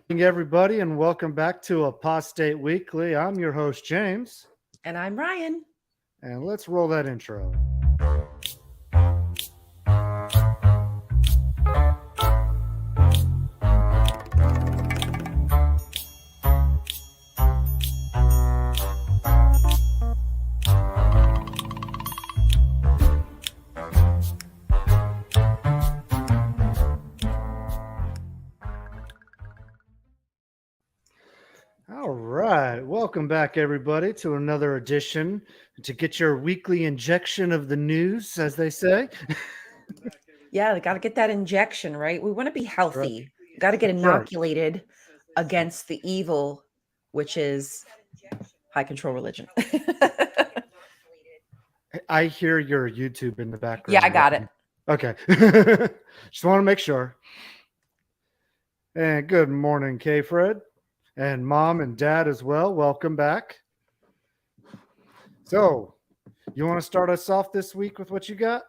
Everybody, and welcome back to Apostate Weekly. I'm your host, James, And I'm Ryan. and let's roll that intro. All right, welcome back, everybody, to another edition to get your weekly injection of the news, as they say. Yeah, they got to get that injection, right? We want to be That's right. healthy. Got to get That's right. inoculated against the evil, which is high control religion. I hear your YouTube in the Yeah, I background. got it. Okay. Just want to make sure. And good morning, K Fred, and mom and dad as well. Welcome back. So, you want to start us off this week with what you got?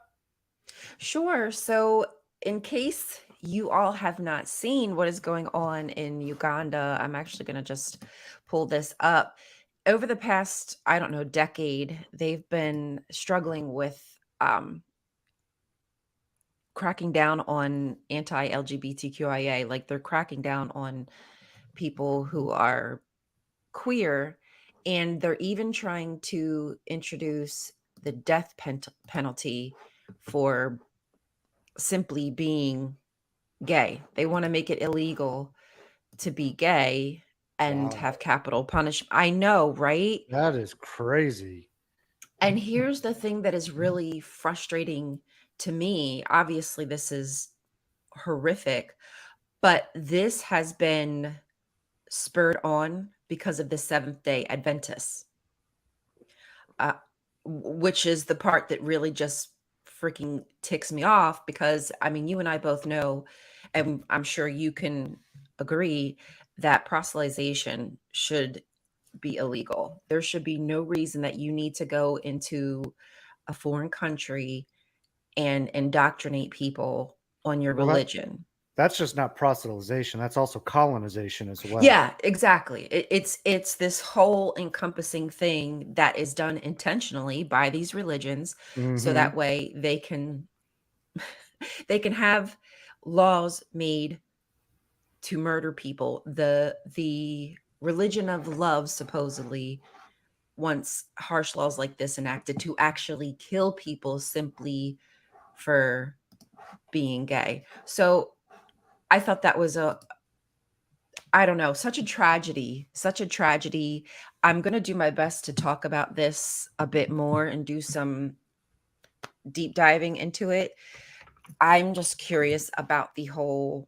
Sure. So, in case you all have not seen what is going on in Uganda, I'm actually going to just pull this up. Over the past, I don't know, decade, they've been struggling with cracking down on anti-LGBTQIA. Like they're cracking down on people who are queer, and they're even trying to introduce the death penalty for simply being gay. They want to make it illegal to be gay and Wow, have capital punishment. I know, right? that is crazy. And here's the thing that is really frustrating to me. Obviously, this is horrific, but this has been spurred on because of the Seventh day Adventists, uh, which is the part that really just freaking ticks me off because, I mean, you and I both know, and I'm sure you can agree, that proselytization should be illegal. There should be no reason that you need to go into a foreign country and indoctrinate people on your Well, religion. that's just not proselytization. That's also colonization as well. Yeah, exactly. It's this whole encompassing thing that is done intentionally by these religions, so Hmm. that way they can have laws made to murder people. The religion of love supposedly wants harsh laws like this enacted to actually kill people simply for being gay. So I thought that was a, I don't know, such a tragedy, such a tragedy. I'm going to do my best to talk about this a bit more and do some deep diving into it. I'm just curious about the whole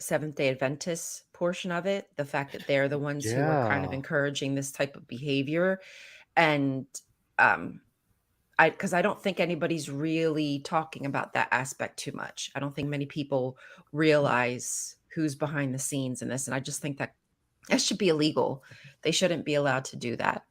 Seventh day Adventist portion of it, the fact that they're the ones who are kind of Yeah. encouraging this type of behavior. And um, because I don't think anybody's really talking about that aspect too much. I don't think many people realize who's behind the scenes in this. And I just think that that should be illegal. They shouldn't be allowed to do that.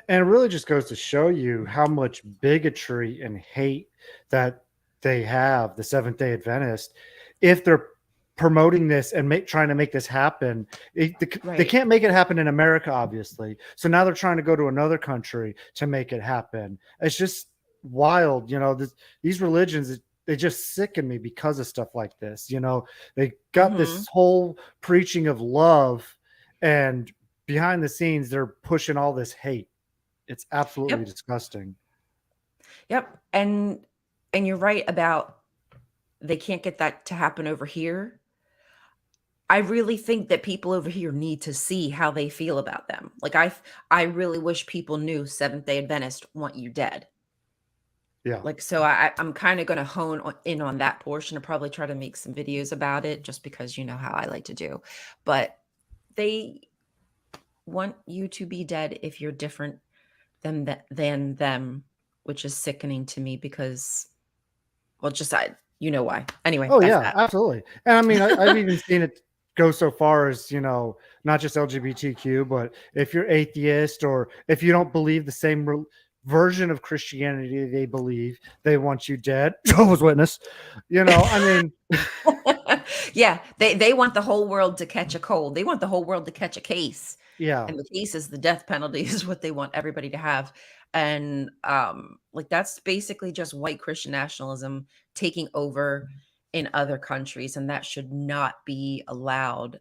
And it really just goes to show you how much bigotry and hate that they have, the Seventh day Adventist, if they're promoting this and trying to make this happen. They Right. can't make it happen in America, obviously. So now they're trying to go to another country to make it happen. It's just wild. These religions, they just sicken me because of stuff like this. They got Hmm. this whole preaching of love, and behind the scenes, they're pushing all this hate. It's absolutely Yep. disgusting. Yep. And you're right about they can't get that to happen over here. I really think that people over here need to see how they feel about them. Like I really wish people knew Seventh Day Adventists want you dead. Yeah. Like so, I'm kind of going to in on that portion and probably try to make some videos about it, just because you know how I like to do. But they want you to be dead if you're different than them, which is sickening to me because, well, just you know why. Anyway, Oh that's yeah, that. absolutely. And I mean, I've even seen it go so far as, not just LGBTQ, but if you're atheist or if you don't believe the same version of Christianity they believe, they want you dead. Jehovah's Witness. I mean, Yeah, they want the whole world to catch a cold. They want the whole world to catch a case. Yeah. And the case is the death penalty is what they want everybody to have. And like that's basically just white Christian nationalism taking over in other countries, and that should not be allowed.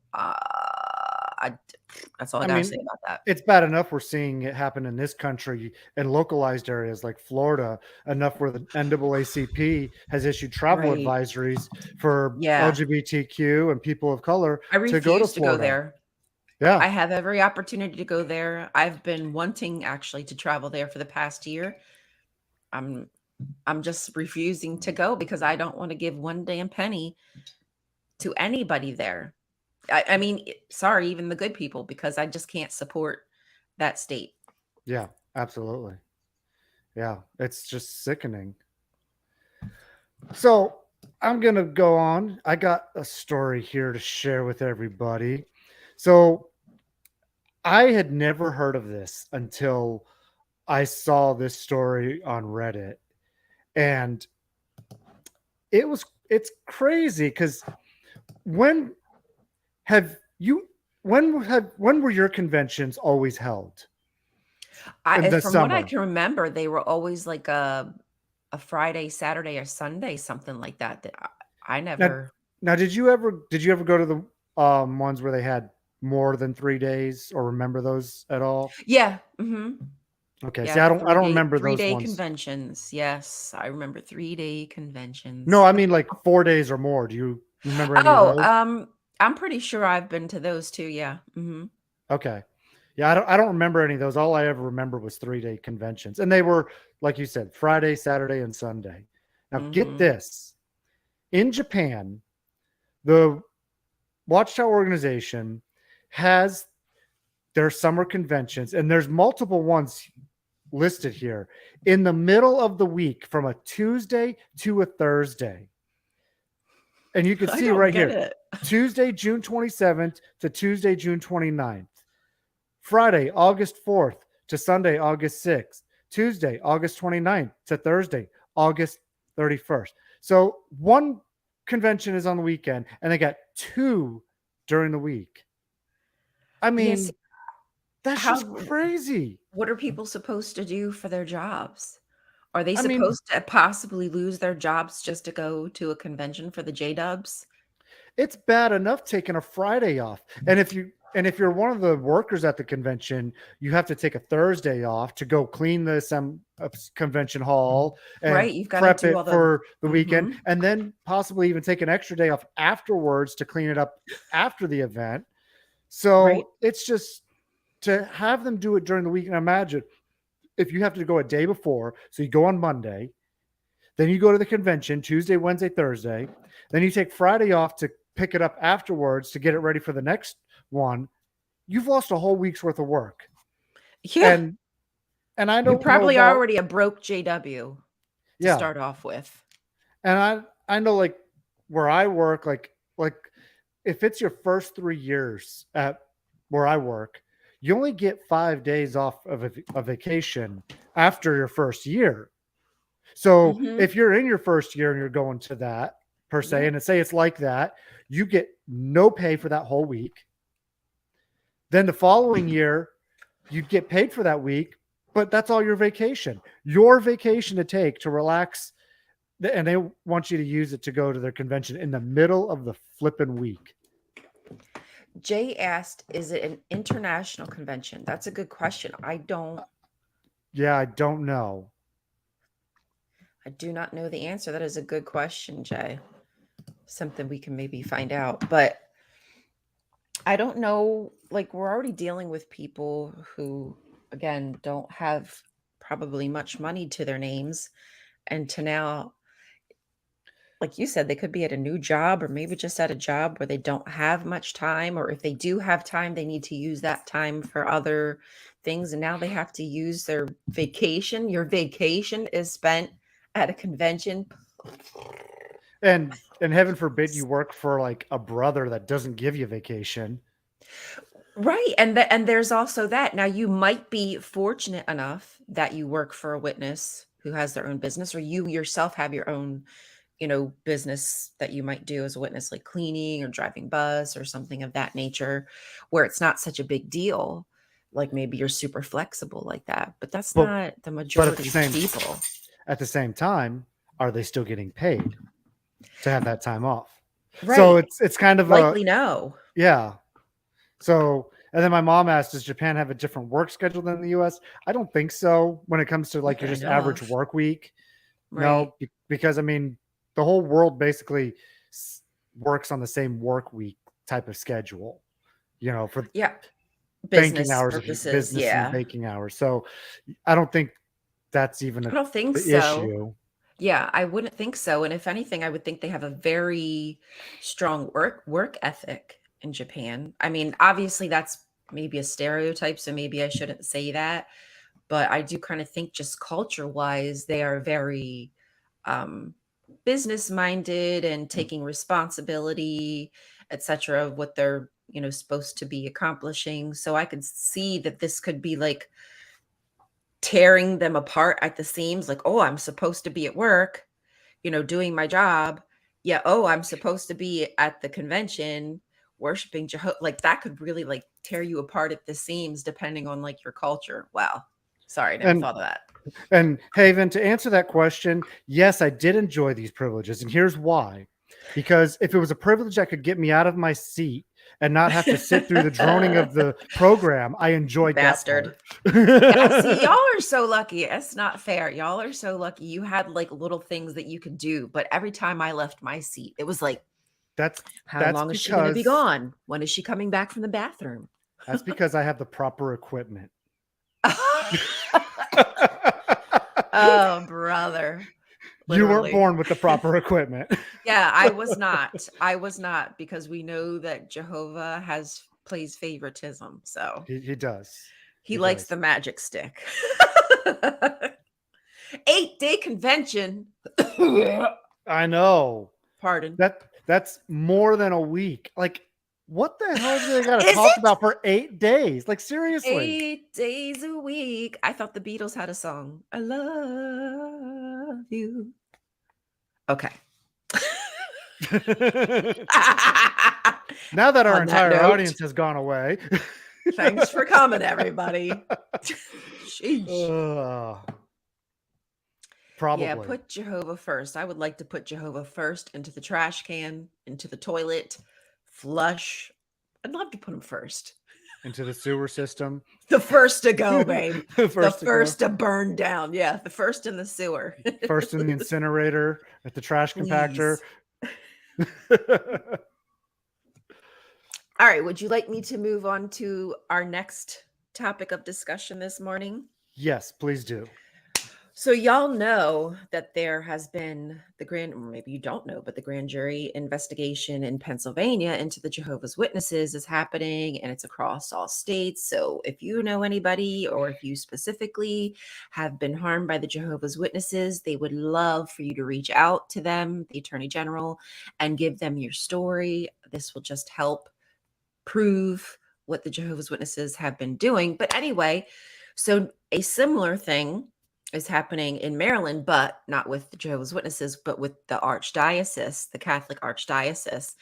That's all I I gotta say mean, about that. it's bad enough we're seeing it happen in this country in localized areas like Florida, enough where the NAACP has issued travel Right. advisories for Yeah. LGBTQ and people of color I to go to refuse to go Florida. there. Yeah. I have every opportunity to go there. I've been wanting actually to travel there for the past year. I'm I'm just refusing to go because I don't want to give one damn penny to anybody there. I mean, sorry, even the good people, because I just can't support that state. Yeah, absolutely. Yeah, it's just sickening. So I'm going to go on. I got a story here to share with everybody. So I had never heard of this until I saw this story on Reddit. And it's crazy because when have you when were your conventions always held? In the From what I summer? can remember, they were always like a Friday, Saturday, or Sunday, something like that. That I Now, never. now did you ever go to the ones where they had more than 3 days or remember those at all? Yeah. Hmm. Okay, see, Yeah. I The don't remember three those day ones. conventions. Yes, I remember 3 day No, conventions. I mean like 4 days or more. Do you remember any of Oh, those? I'm pretty sure I've been to those too. Yeah. Hmm. Okay. Yeah, I don't remember any of those. All I ever remember was 3 day conventions. And they were, like you said, Friday, Saturday, and Sunday. Now get Hmm. this. In Japan, the Watchtower organization has their summer conventions, and there's multiple ones listed here in the middle of the week from a Tuesday to a Thursday. And you can I see don't right get here it. Tuesday, June 27th to Tuesday, June 29th. Friday, August 4th to Sunday, August 6th. Tuesday, August 29th to Thursday, August 31st. So one convention is on the weekend, and they got two during the week. I Yes. mean, that's just How? crazy. What are people supposed to do for their jobs? Are they I mean, supposed to possibly lose their jobs just to go to a convention for the J-Dubs? it's bad enough taking a Friday off. And if you're one of the workers at the convention, you have to take a Thursday off to go clean the convention hall and Right, you've gotta prep do it all the. for the weekend, Mhm. and then possibly even take an extra day off afterwards to clean it up after the event. Right. So it's just to have them do it during the week. And imagine if you have to go a day before, so you go on Monday, then you go to the convention Tuesday, Wednesday, Thursday. Then you take Friday off to pick it up afterwards to get it ready for the next one. You've lost a whole week's worth of work. Yeah. And I You're don't know probably about, already a broke JW to yeah. start off with. And I know like where I work, like if it's your first 3 years at where I work, you only get 5 days off of a vacation after your first year. So Mhm. if you're in your first year and you're going to that per se, Yeah. and say it's like that, you get no pay for that whole week. Then the following year, you'd get paid for that week, but that's all your vacation. Your vacation to take to relax, and they want you to use it to go to their convention in the middle of the flipping week. Jay asked, "Is it an international convention?" That's a good question. Yeah, I don't know. I do not know the answer. That is a good question, Jay. Something we can maybe find out. But I don't know, like we're already dealing with people who again don't have probably much money to their names, and to now, like you said, they could be at a new job or maybe just at a job where they don't have much time, or if they do have time, they need to use that time for other things, and now they have to use their vacation. Your vacation is spent at a convention. And heaven forbid you work for like a brother that doesn't give you vacation. Right, and there's also that. Now you might be fortunate enough that you work for a witness who has their own business, or you yourself have your own business that you might do as a witness, like cleaning or driving bus or something of that nature, where it's not such a big deal. Like maybe you're super flexible like that, but that's But not the but at the majority of same people. time, are they still getting paid to have that time off? So Right. it's kind of a Likely no. yeah. So and then my mom asked, does Japan have a different work schedule than the US? I don't think so when it comes to Not like your that I just know average of. work week. Right. No, because I mean, the whole world basically works on the same work week type of schedule, for Yeah. banking Business hours, purposes. business and Yeah. banking hours. So I don't think that's even I don't think the so. issue. Yeah, I wouldn't think so. And if anything, I would think they have a very strong work ethic in Japan. I mean, obviously that's maybe a stereotype, so maybe I shouldn't say that, but I do kind of think just culture wise, they are very um business minded and taking responsibility, etc., of what they're, supposed to be accomplishing. So I could see that this could be like tearing them apart at the seams, like, oh, I'm supposed to be at work, doing my job. Yeah, oh, I'm supposed to be at the convention worshiping Jehovah. Like that could really like tear you apart at the seams depending on like your culture. Wow. Sorry, I never And thought of that. And Haven, to answer that question, yes, I did enjoy these privileges. And here's why. Because if it was a privilege that could get me out of my seat and not have to sit through the droning of the program, I enjoyed that Bastard. part. Yeah, see, y'all are so lucky. It's not fair. Y'all are so lucky. You had like little things that you could do, but every time I left my seat, it was like, that's how that's long is she going to be because gone? When is she coming back from the bathroom? that's because I have the proper equipment. Oh, brother. You weren't Literally. born with the proper equipment. Yeah, I was not. I was not, because we know that Jehovah plays favoritism. So He does. he He likes does. the magic stick. 8-day convention. I know. Pardon. That's more than a week. Like, what the hell do they got to Is talk it about for 8 days? Like, seriously. 8 days a week? I thought the Beatles had a song. I love you. Okay. Now that our On that entire note, audience has gone away. thanks for coming, everybody. Sheesh. Yeah, Probably put Jehovah first. I would like to put Jehovah first into the trash can, into the toilet, flush. I'd love to put him first. into the sewer system. The first to go, babe. The First to go. first to burn down. Yeah, the first in the sewer. First in the incinerator, at the trash compactor. Please. All right. Would you like me to move on to our next topic of discussion this morning? Yes, please do. So y'all know that there has been or maybe you don't know, but the grand jury investigation in Pennsylvania into the Jehovah's Witnesses is happening, and it's across all states. So if you know anybody, or if you specifically have been harmed by the Jehovah's Witnesses, they would love for you to reach out to them, the Attorney General, and give them your story. This will just help prove what the Jehovah's Witnesses have been doing. But anyway, so a similar thing is happening in Maryland, but not with the Jehovah's Witnesses, but with the Archdiocese, the Catholic Archdiocese.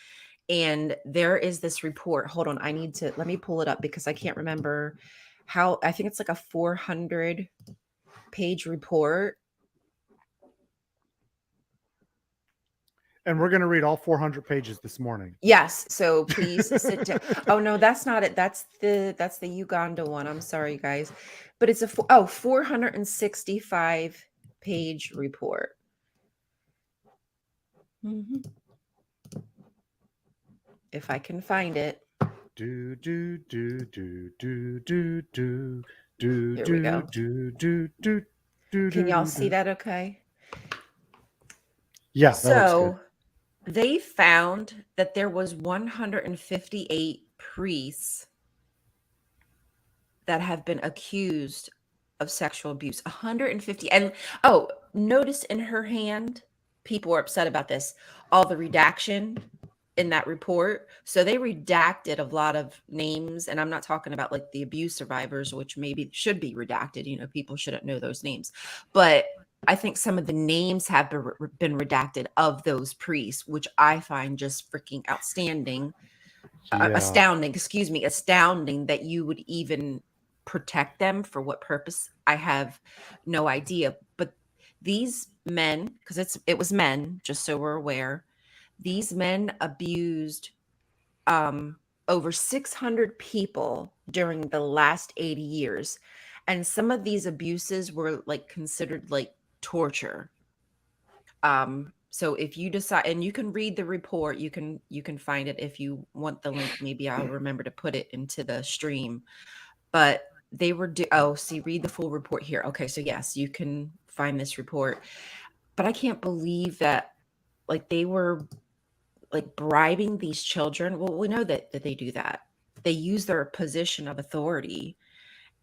And there is this report. Hold on, let me pull it up because I can't remember how. I think it's like a 400-page report. And we're going to read all 400 pages this morning. Yes. So please sit down. Oh no, that's not it. That's the Uganda one. I'm sorry, guys, but it's a 465-page report. Mhm. If I can find it. Do do do do do do do do Here we go. do do do do. Can y'all see that? Okay. Yeah, that looks good. So they found that there was 158 priests that have been accused of sexual abuse. 150. And notice in her hand, people were upset about this, all the redaction in that report. So they redacted a lot of names, and I'm not talking about like the abuse survivors, which maybe should be redacted. People shouldn't know those names, but I think some of the names have been redacted of those priests, which I find just freaking outstanding, Yeah. astounding, excuse me, astounding that you would even protect them. For what purpose? I have no idea. But these men, because it was men, just so we're aware, these men abused um, over 600 people during the last 80 years. And some of these abuses were like considered like torture. So if you decide, and you can read the report, you can find it if you want the link. Maybe I'll remember to put it into the stream. But they were oh, see, read the full report here. Okay, so yes, you can find this report. But I can't believe that like they were like bribing these children. Well, we know that they do that. They use their position of authority,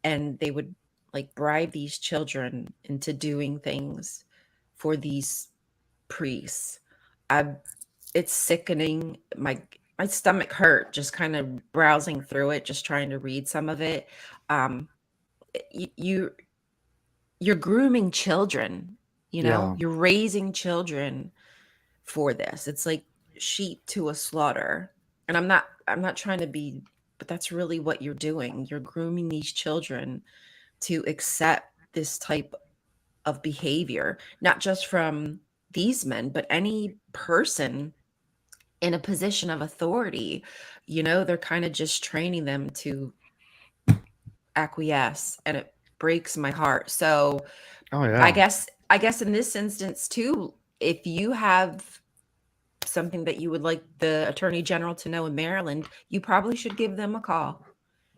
and they would like bribe these children into doing things for these priests. I It's sickening. My stomach hurt just kind of browsing through it, just trying to read some of it. Um, you you're grooming children. Yeah. You're raising children for this. It's like sheep to a slaughter. And I'm not trying to be, but that's really what you're doing. You're grooming these children to accept this type of behavior, not just from these men, but any person in a position of authority. They're kind of just training them to acquiesce, and it breaks my heart. So Oh I yeah. guess I guess in this instance too, if you have something that you would like the attorney general to know in Maryland, you probably should give them a call.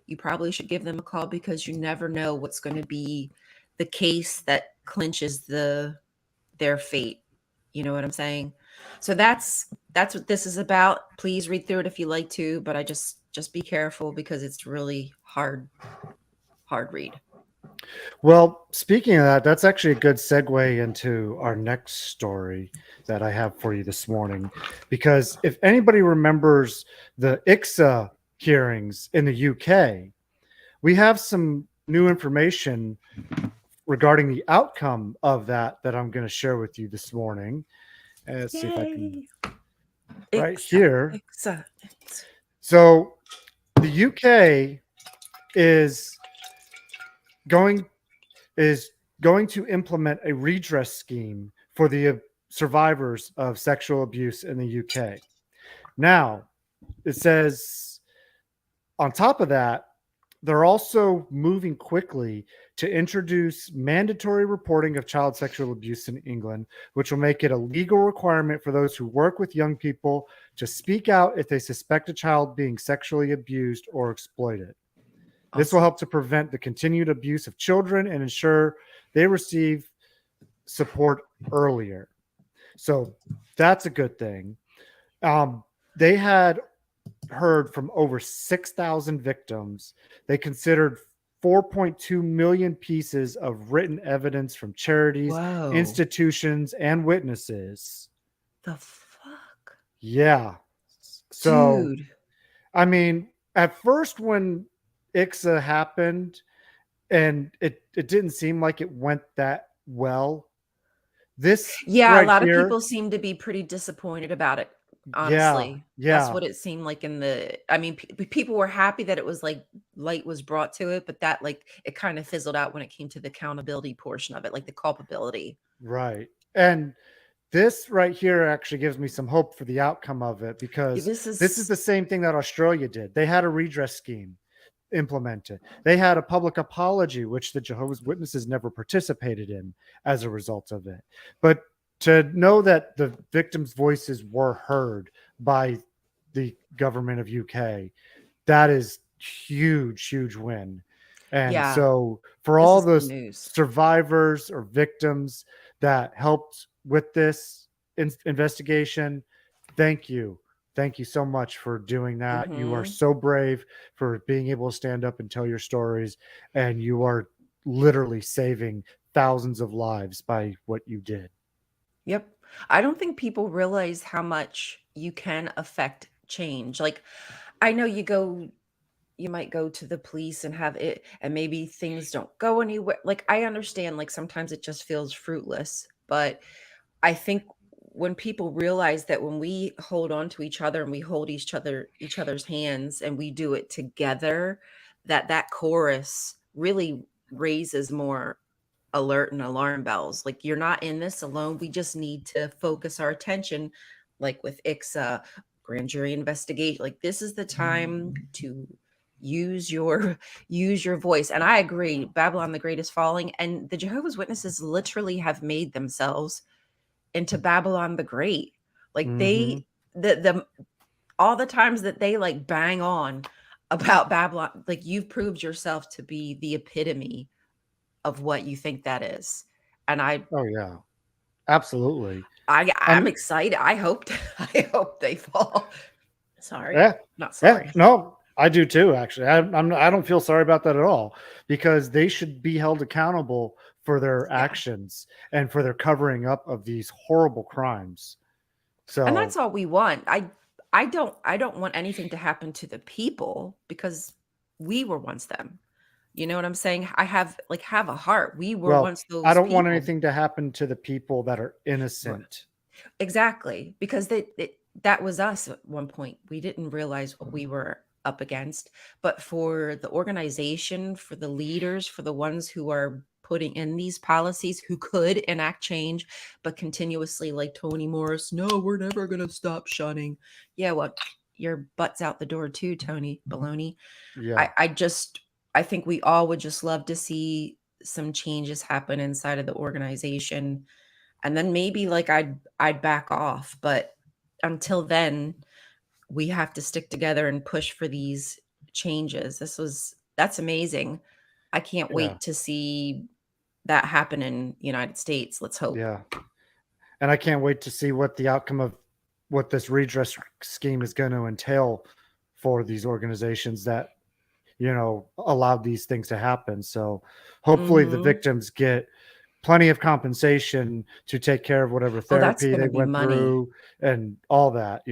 You probably should give them a call, because you never know what's going to be the case that clinches their fate. You know what I'm saying? So that's what this is about. Please read through it if you like to, but I just be careful, because it's really hard read. Well, speaking of that, that's actually a good segue into our next story that I have for you this morning. Because if anybody remembers the ICSA hearings in the UK, we have some new information regarding the outcome of that I'm going to share with you this morning. And let's see if I can Yay. right Ixa, here. Ixa. So the UK is going is going to implement a redress scheme for the survivors of sexual abuse in the UK. Now, it says on top of that, they're also moving quickly to introduce mandatory reporting of child sexual abuse in England, which will make it a legal requirement for those who work with young people to speak out if they suspect a child being sexually abused or exploited. This will Awesome. help to prevent the continued abuse of children and ensure they receive support earlier. So that's a good thing. They had heard from over 6,000 victims. They considered 4.2 million pieces of written evidence from charities, Whoa. institutions, and witnesses. The fuck? Yeah. So, Dude. I mean, at first, when ICSA happened, and it didn't seem like it went that well. This Yeah, a right lot of here, people seem to be pretty disappointed about it, yeah, honestly. That's yeah, what it seemed like I mean, people were happy that it was like light was brought to it, but that like it kind of fizzled out when it came to the accountability portion of it, like the culpability. right. And this right here actually gives me some hope for the outcome of it, Yeah, because this this is is the same thing that Australia did. They had a redress scheme implemented. They had a public apology, which the Jehovah's Witnesses never participated in as a result of it. But to know that the victims' voices were heard by the government of UK, that is huge, huge win. And yeah, so for this all is good those news. survivors or victims that helped with this investigation, thank you. Thank you so much for doing that. You are Mhm. so brave for being able to stand up and tell your stories, and you are literally saving thousands of lives by what you did. Yep. I don't think people realize how much you can affect change. Like I know you go you might go to the police and have it, and maybe things don't go anywhere. Like, I understand, like, sometimes it just feels fruitless, but I think when people realize that when we hold on to each other and we hold each other's hands and we do it together, that that chorus really raises more alert and alarm bells. Like, you're not in this alone. We just need to focus our attention, like with ICSA, grand jury investigation. Like, this is the time to use your use your voice. And I agree, Babylon the Great is falling, and the Jehovah's Witnesses literally have made themselves into Babylon the Great. Like, Mm-hmm. the all the times that they like bang on about Babylon, like, you've proved yourself to be the epitome of what you think that is. And Oh yeah, absolutely. I'm And excited. I hope I hope they fall. Sorry. yeah, Not yeah, sorry. no, I do too. Actually, I don't feel sorry about that at all because they should be held accountable for their Yeah. actions and for their covering up of these horrible crimes. And So, that's all we want. I don't want anything to happen to the people, because we were once them. You know what I'm saying? I have a heart. We were well, once I those don't want people. anything to happen to the people that are innocent. Exactly, because that was us at one point. We didn't realize what we were up against, but for the organization, for the leaders, for the ones who are putting in these policies, who could enact change, but continuously, like Toni Morris, no, we're never going to stop shunning. Yeah, well, your butt's out the door too, Tony Baloney. Yeah, I think we all would just love to see some changes happen inside of the organization, and then maybe like I'd back off, but until then we have to stick together and push for these changes. That's amazing. I can't yeah, wait to see that happen in United States. Let's hope. yeah. And I can't wait to see what the outcome of what this redress scheme is going to entail for these organizations that allowed these things to happen. So hopefully the Mhm. victims get plenty of compensation to take care of whatever Oh, that's therapy going they to be went money. through and all that.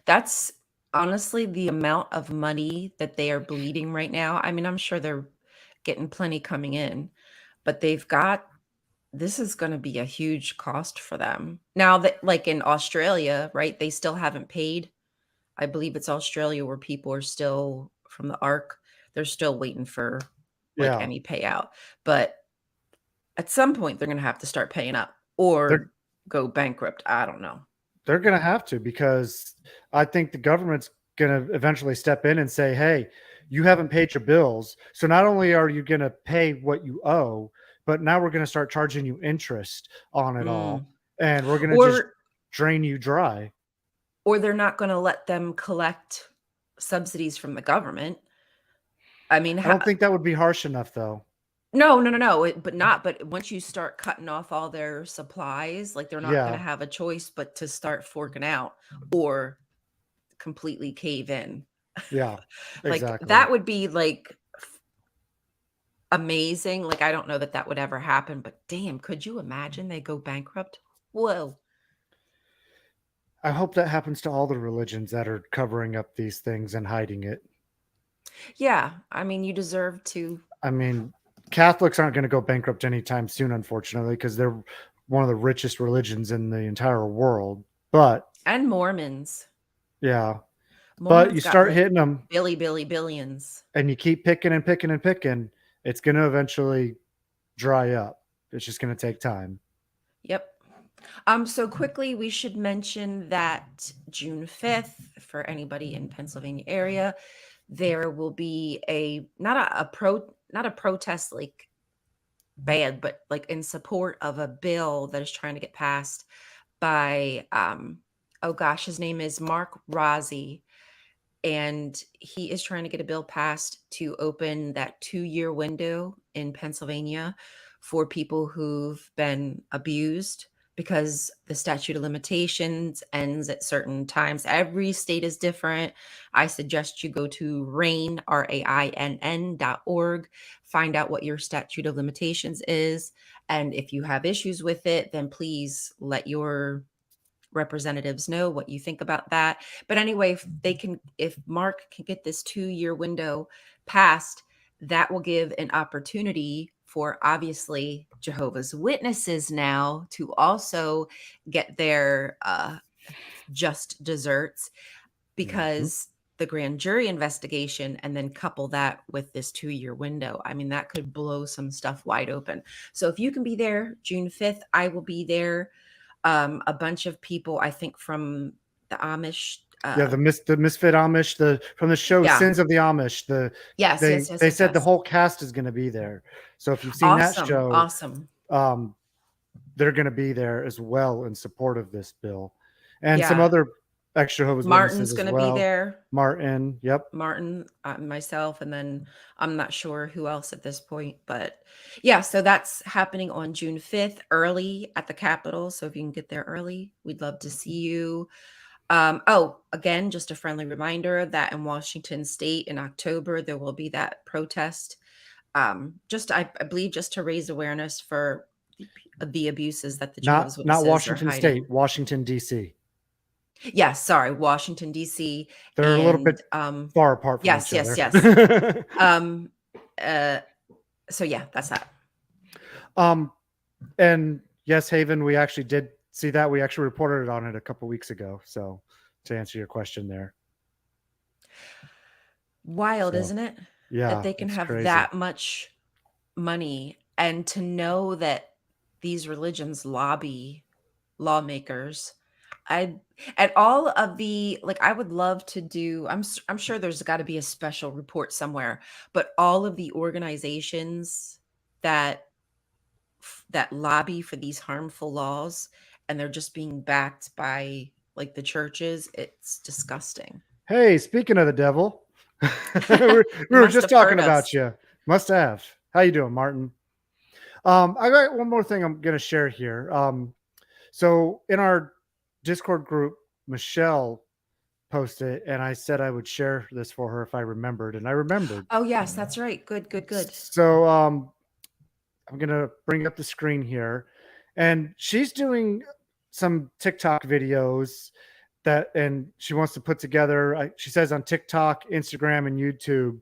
That's honestly the amount of money that they are bleeding right now. I mean, I'm sure they're getting plenty coming in, but this is going to be a huge cost for them. Now that, like in Australia, right, they still haven't paid. I believe it's Australia where people are still from the Ark. They're still waiting for like Yeah, any payout. But at some point they're going to have to start paying up they're or go bankrupt. I don't know. they're going to have to because I think the government's going to eventually step in and say, "Hey, you haven't paid your bills. So not only are you going to pay what you owe, but now we're going to start charging you interest on it all Mm. and we're going to just Or drain you dry." they're not going to let them collect subsidies from the government. I mean, I don't think that would be harsh enough though. no, no, no, no, but once you start cutting off all their supplies, like, they're not gonna Yeah, have a choice but to start forking out or completely cave in. yeah, Like, exactly. that would be, like, amazing. Like, I don't know that that would ever happen, but damn, could you imagine they go bankrupt? Whoa. I hope that happens to all the religions that are covering up these things and hiding it. Yeah, I mean, you deserve to. I mean, Catholics aren't going to go bankrupt anytime soon, unfortunately, because they're one of the richest religions in the entire world. But And Mormons. yeah, but Mormons you got, start like, hitting them billions. and you keep picking and picking and picking, it's going to eventually dry up. It's just going to take time. Yep. So quickly, we should mention that June 5th, for anybody in Pennsylvania area, there will be a not a protest like bad, but like in support of a bill that is trying to get passed by oh gosh, his name is Mark Rozzi, and he is trying to get a bill passed to open that 2-year window in Pennsylvania for people who've been abused, because the statute of limitations ends at certain times. Every state is different. I suggest you go to rainn.org, find out what your statute of limitations is. And if you have issues with it, then please let your representatives know what you think about that. But anyway, if Mark can get this 2-year window passed, that will give an opportunity for obviously Jehovah's Witnesses now to also get their just desserts, Mhm. because the grand jury investigation, and then couple that with this 2-year window. I mean, that could blow some stuff wide open. So if you can be there June 5th, I will be there. A bunch of people, I think, from the Amish. Yeah, the misfit Amish, the from the show Yeah. Sins of the Amish. Yes, yes, yes, They yes, said the yes. whole cast is going to be there. So if you've seen that Awesome. show, Awesome. um, they're going to be there as well in support of this bill, and some Yeah. other ex Jehovah's Witnesses Martin's as going to be well. there. Martin, yep. Martin, myself, and then I'm not sure who else at this point, but yeah, so that's happening on June 5th, early at the Capitol. So if you can get there early, we'd love to see you. Oh, again, just a friendly reminder that in Washington State in October, there will be that protest. I believe just to raise awareness for the abuses that the Jehovah's Not Witnesses are Washington State, hiding. Washington D.C. Yeah, sorry, Washington, D.C. They're a little bit And far apart from yes, each yes, other. yes. Um, uh, so yeah, that's that. um, and yes, Haven, we actually did see that. We actually reported on it a couple weeks ago. So to answer your question there. Wild, So isn't it? That yeah, they can it's have crazy. that much money, and to know that these religions lobby lawmakers. I and all of the, like, I would love to do, I'm sure there's got to be a special report somewhere, but all of the organizations that that lobby for these harmful laws, and they're just being backed by like the churches, it's disgusting. Hey, speaking of the devil, we You were must just have talking heard about us. you. Must have. How you doing, Martin? I got one more thing I'm going to share here. So in our Discord group, Michelle posted, and I said I would share this for her if I remembered, and I remembered. Oh yes, that's right. Good, good, good. So I'm going to bring up the screen here, and she's doing some TikTok videos and she wants to put together. She says on TikTok, Instagram, and YouTube.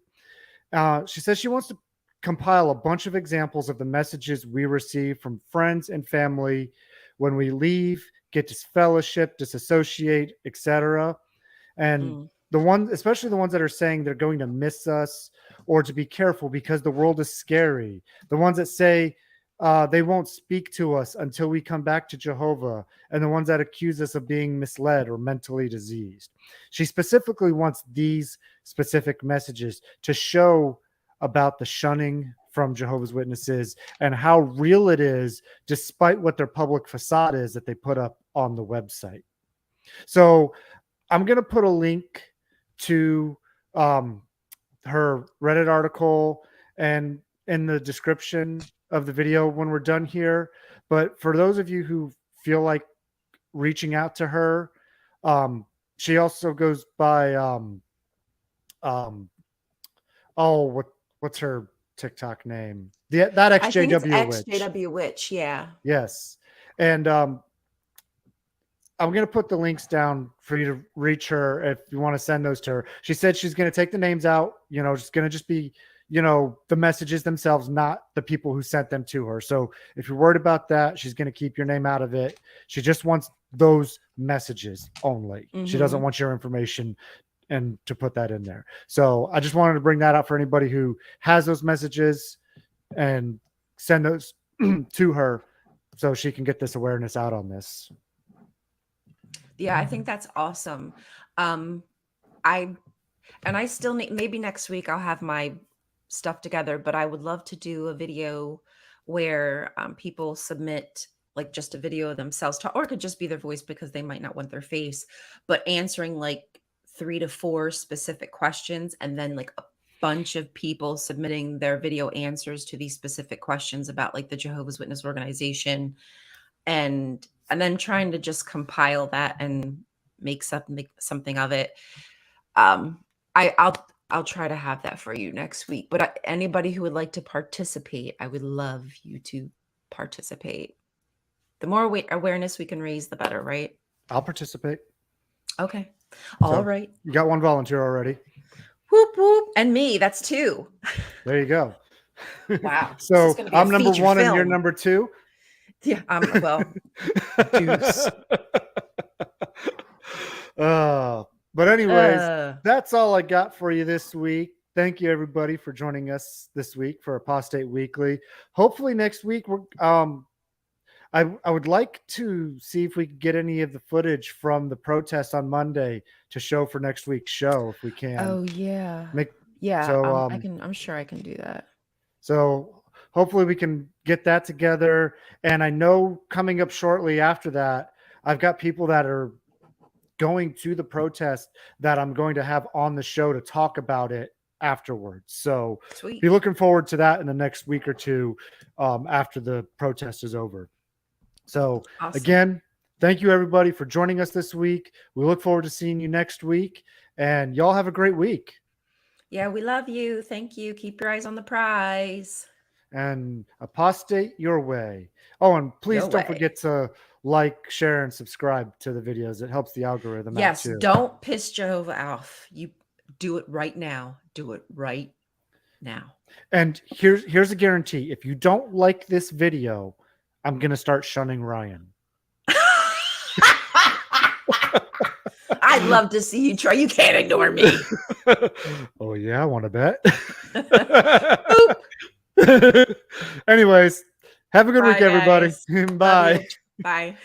She says she wants to compile a bunch of examples of the messages we receive from friends and family when we leave, get disfellowship, disassociate, etc. And Mm. especially the ones that are saying they're going to miss us or to be careful because the world is scary. The ones that say they won't speak to us until we come back to Jehovah, and the ones that accuse us of being misled or mentally diseased. She specifically wants these specific messages to show about the shunning from Jehovah's Witnesses and how real it is, despite what their public facade is that they put up on the website. So I'm going to put a link to um, her Reddit article and in the description of the video when we're done here. But for those of you who feel like reaching out to her, um, she also goes by um, oh, what's her TikTok name? That I think it's XJW witch. XJW Witch. Yeah. Yes, and I'm going to put the links down for you to reach her if you want to send those to her. She said she's going to take the names out, just going to just be, the messages themselves, not the people who sent them to her. So if you're worried about that, she's going to keep your name out of it. She just wants those messages only. She doesn't Mm-hmm. want your information and to put that in there. So I just wanted to bring that up for anybody who has those messages and send those to her so she can get this awareness out on this. Yeah, I think that's awesome. Um, I and I still need, maybe next week I'll have my stuff together, but I would love to do a video where people submit like just a video of themselves, or it could just be their voice because they might not want their face, but answering like 3 to 4 specific questions, and then like a bunch of people submitting their video answers to these specific questions about like the Jehovah's Witness organization, and then trying to just compile that and make something of it. Um, I'll try to have that for you next week. But anybody who would like to participate, I would love you to participate. The more awareness we can raise, the better, right? I'll participate. Okay. All So right. you got one volunteer already. Whoop whoop. And me, that's 2. There you go. Wow. This is So going to be a I'm number feature 1 and you're film. number 2. Yeah. Well, deuce. But anyways, Uh, that's all I got for you this week. Thank you everybody for joining us this week for Apostate Weekly. Hopefully next week I would like to see if we could get any of the footage from the protest on Monday to show for next week's show if we can. oh yeah. Make Yeah, so I'm sure I can do that. So hopefully we can get that together. And I know coming up shortly after that, I've got people that are going to the protest that I'm going to have on the show to talk about it afterwards. So Sweet. be looking forward to that in the next week or two after the protest is over. So Awesome. again, thank you everybody for joining us this week. We look forward to seeing you next week, and y'all have a great week. Yeah, we love you. Thank you. Keep your eyes on the prize. And apostate your way. Oh, and please Your don't way. forget to like, share, and subscribe to the videos. It helps the algorithm out Yes, too. don't piss Jehovah off. You do it right now. Do it right now. And here's a guarantee. If you don't like this video, I'm going to start shunning Ryan. I'd love to see you try. You can't ignore me. Oh, yeah, I want to bet. Anyways, have a good Bye, week, everybody. guys. Bye. Love you. Bye.